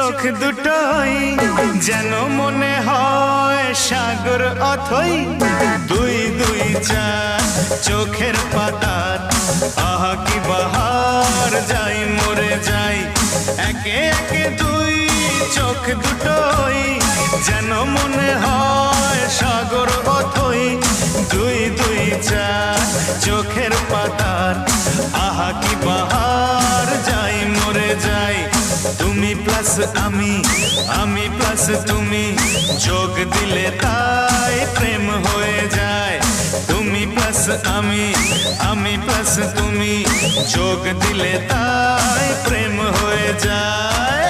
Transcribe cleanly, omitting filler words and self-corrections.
চোখ দুটোই যেন মনে হয় সাগর অথই দুই দুই চার চোখের পাতার আহা কি বাহার যাই মরে যাই একে একে দুই চোখ দুটোই যেন মনে হয় সাগর অথই দুই দুই চার চোখের পাতার আহা কি বাহার যাই মরে যাই তুমি প্লাস আমি প্লাস তুমি যোগ দিলে তাই প্রেম হয়ে যায় তুমি প্লাস আমি প্লাস তুমি যোগ দিলে তাই প্রেম হয়ে যায়।